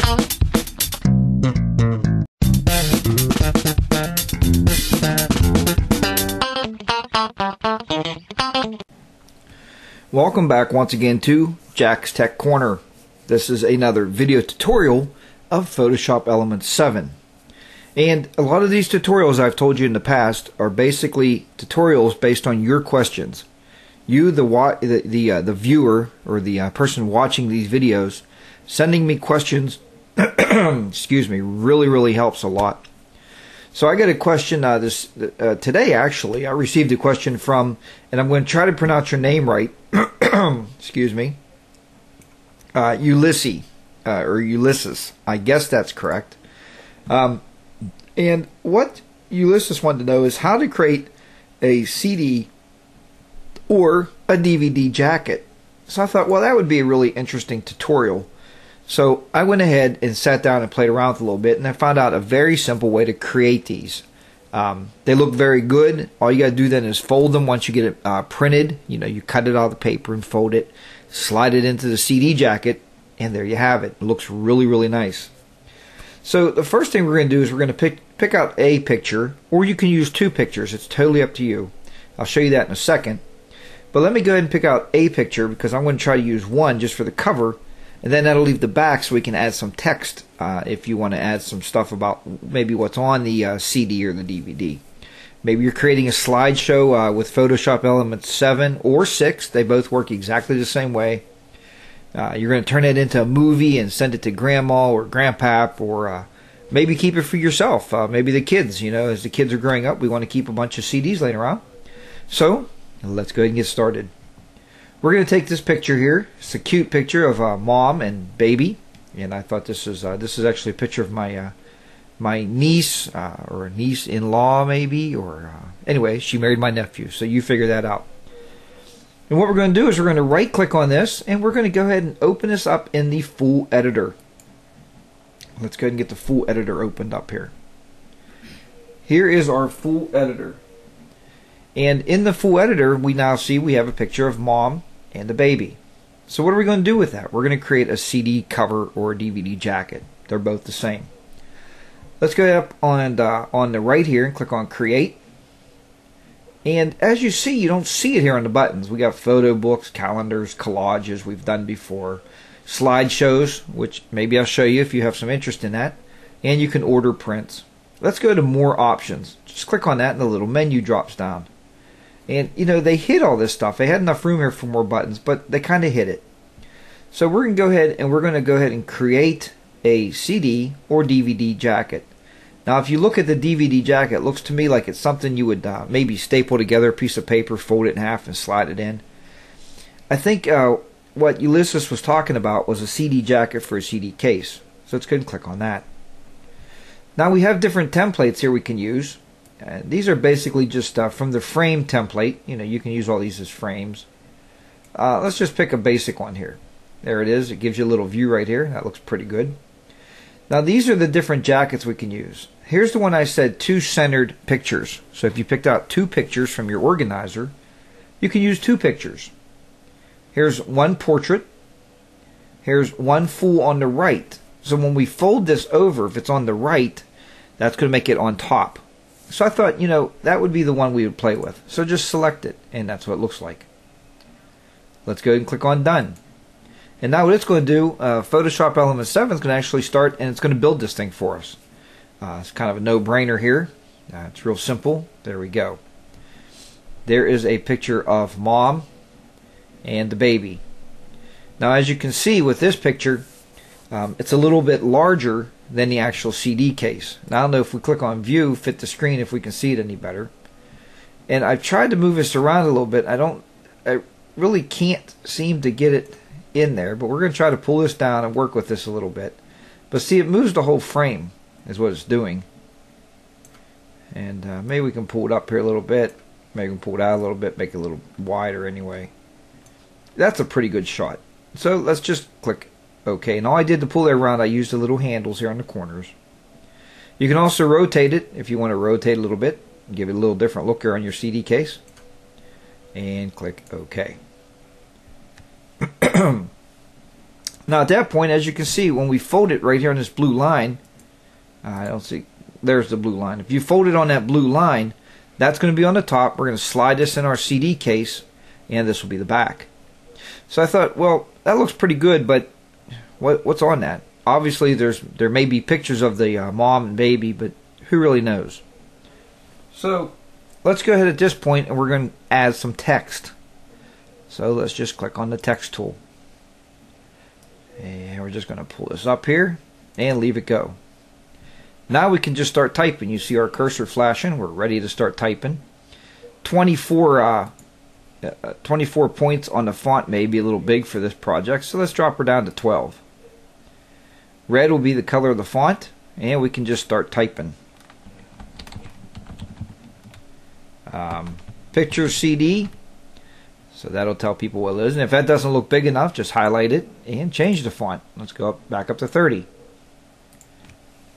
Welcome back once again to Jack's Tech Corner. This is another video tutorial of Photoshop Elements 7. And a lot of these tutorials I've told you in the past are basically tutorials based on your questions. You, the viewer, or the person watching these videos, sending me questions excuse me, really helps a lot. So I got a question today, actually. I received a question from, and I'm going to try to pronounce your name right. Excuse me. Ulysses, or Ulysses. I guess that's correct. And what Ulysses wanted to know is how to create a CD or a DVD jacket. So I thought, well, that would be a really interesting tutorial. So I went ahead and sat down and played around with a little bit, and I found out a very simple way to create these. They look very good. All you got to do then is fold them once you get it printed. You know, you cut it out of the paper and fold it, slide it into the CD jacket, and there you have it. It looks really nice. So the first thing we're going to do is we're going to pick out a picture, or you can use two pictures. It's totally up to you. I'll show you that in a second. But let me go ahead and pick out a picture because I'm going to try to use one just for the cover. And then that'll leave the back so we can add some text if you want to add some stuff about maybe what's on the CD or the DVD. Maybe you're creating a slideshow with Photoshop Elements 7 or 6. They both work exactly the same way. You're going to turn it into a movie and send it to grandma or grandpap, or maybe keep it for yourself. Maybe the kids, you know, as the kids are growing up, we want to keep a bunch of CDs laying around. So let's go ahead and get started. We're going to take this picture here. It's a cute picture of mom and baby, and I thought this is actually a picture of my my niece or niece-in-law maybe, or anyway, she married my nephew. So you figure that out. And what we're going to do is we're going to right-click on this, and we're going to go ahead and open this up in the full editor. Let's go ahead and get the full editor opened up here. Here is our full editor. And in the full editor, we now see we have a picture of mom and the baby. So what are we going to do with that? We're going to create a CD cover or a DVD jacket. They're both the same. Let's go up on the right here and click on Create. And as you see, you don't see it here on the buttons. We got photo books, calendars, collages we've done before, slideshows, which maybe I'll show you if you have some interest in that, and you can order prints. Let's go to More Options. Just click on that and the little menu drops down. And, you know, they hid all this stuff. They had enough room here for more buttons, but they kind of hid it. So we're going to go ahead and create a CD or DVD jacket. Now, if you look at the DVD jacket, it looks to me like it's something you would maybe staple together a piece of paper, fold it in half, and slide it in. I think what Ulysses was talking about was a CD jacket for a CD case. So let's go ahead and click on that. Now we have different templates here we can use. These are basically just from the frame template. You know, you can use all these as frames. Let's just pick a basic one here. There it is. It gives you a little view right here. That looks pretty good. Now these are the different jackets we can use. Here's the one I said, two centered pictures. So if you picked out two pictures from your organizer, you can use two pictures. Here's one portrait. Here's one full on the right. So when we fold this over, if it's on the right, that's going to make it on top. So I thought, you know, that would be the one we would play with. So just select it, and that's what it looks like. Let's go ahead and click on Done. And now what it's going to do, Photoshop Elements 7 is going to actually start, and it's going to build this thing for us. It's kind of a no-brainer here. It's real simple. There we go. There is a picture of mom and the baby. Now, as you can see with this picture, it's a little bit larger than the actual CD case. Now I don't know if we click on View, Fit the Screen, if we can see it any better. And I've tried to move this around a little bit. I really can't seem to get it in there, but we're going to try to pull this down and work with this a little bit. But see, it moves the whole frame is what it's doing. And maybe we can pull it up here a little bit. Maybe we can pull it out a little bit, make it a little wider anyway. That's a pretty good shot. So let's just click OK. And all I did to pull it around, I used the little handles here on the corners. You can also rotate it if you want to rotate a little bit. Give it a little different look here on your CD case. And click OK. Now at that point, as you can see, when we fold it right here on this blue line, I don't see, there's the blue line. If you fold it on that blue line, that's going to be on the top. We're going to slide this in our CD case, and this will be the back. So I thought, well, that looks pretty good, but what's on that? Obviously, there may be pictures of the mom and baby, but who really knows? So let's go ahead at this point, and we're going to add some text. So let's just click on the text tool. And we're just going to pull this up here and leave it go. Now we can just start typing. You see our cursor flashing. We're ready to start typing. 24 points on the font may be a little big for this project, so let's drop her down to 12. Red will be the color of the font, and we can just start typing. Picture CD. So that'll tell people what it is. And if that doesn't look big enough, just highlight it and change the font. Let's go back up to 30.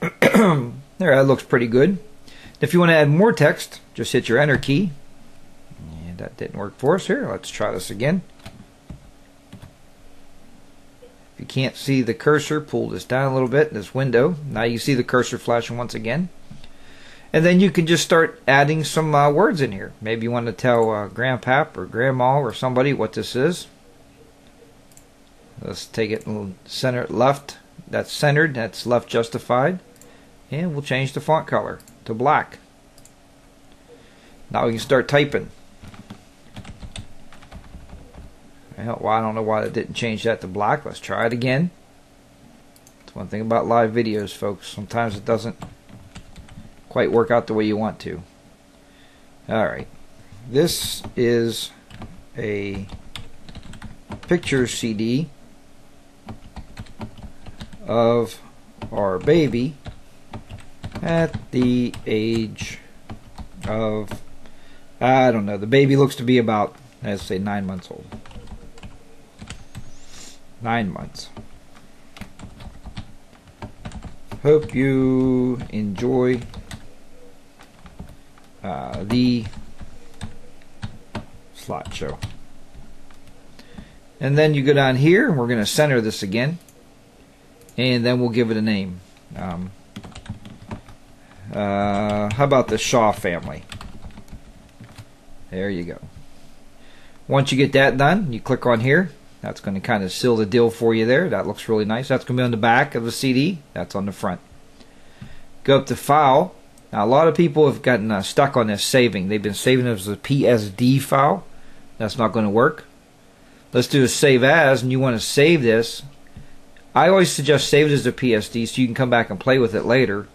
There, that looks pretty good. If you want to add more text, just hit your Enter key. And that didn't work for us here. Let's try this again. If you can't see the cursor, pull this down a little bit, this window. Now you see the cursor flashing once again. And then you can just start adding some words in here. Maybe you want to tell Grandpap or Grandma or somebody what this is. Let's take it and center left. That's centered. That's left justified. And we'll change the font color to black. Now we can start typing. Well, I don't know why it didn't change that to black. Let's try it again. That's one thing about live videos, folks. Sometimes it doesn't quite work out the way you want to. Alright, this is a picture CD of our baby at the age of, I don't know, the baby looks to be about, let's say, 9 months old. 9 months. Hope you enjoy the slideshow. And then you go down here, and we're going to center this again, and then we'll give it a name. How about the Shaw family? There you go. Once you get that done, you click on here. That's going to kind of seal the deal for you there. That looks really nice. That's going to be on the back of the CD. That's on the front. Go up to File. Now, a lot of people have gotten stuck on this saving. They've been saving it as a PSD file. That's not going to work. Let's do a Save As, and you want to save this. I always suggest save it as a PSD so you can come back and play with it later.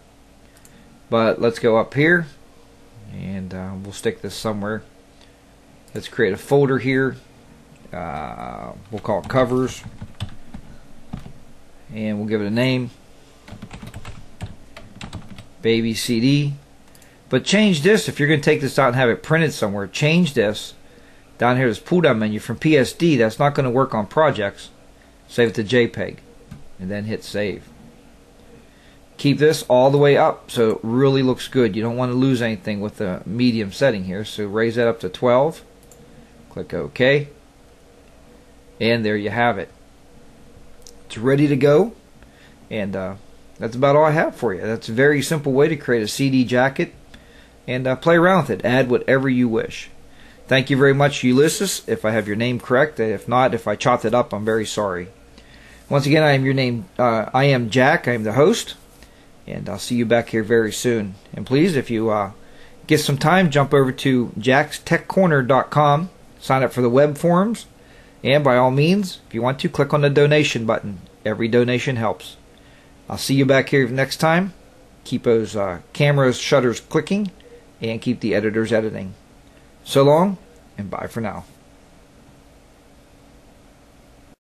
But let's go up here, and we'll stick this somewhere. Let's create a folder here. We'll call it Covers, and we'll give it a name. Baby CD. But change this, if you're going to take this out and have it printed somewhere, change this down here, this pull down menu from PSD. That's not going to work on projects. Save it to JPEG and then hit save. Keep this all the way up so it really looks good. You don't want to lose anything with the medium setting here, so raise that up to 12. Click OK, and there you have it. It's ready to go, and that's about all I have for you. That's a very simple way to create a CD jacket and play around with it. Add whatever you wish. Thank you very much, Ulysses, if I have your name correct. If not, if I chopped it up, I'm very sorry. Once again, I am Jack. I am the host, and I'll see you back here very soon. And please, if you get some time, jump over to jackstechcorner.com, sign up for the web forums, and by all means, if you want to, click on the donation button. Every donation helps. I'll see you back here next time. Keep those cameras shutters clicking, and keep the editors editing. So long, and bye for now.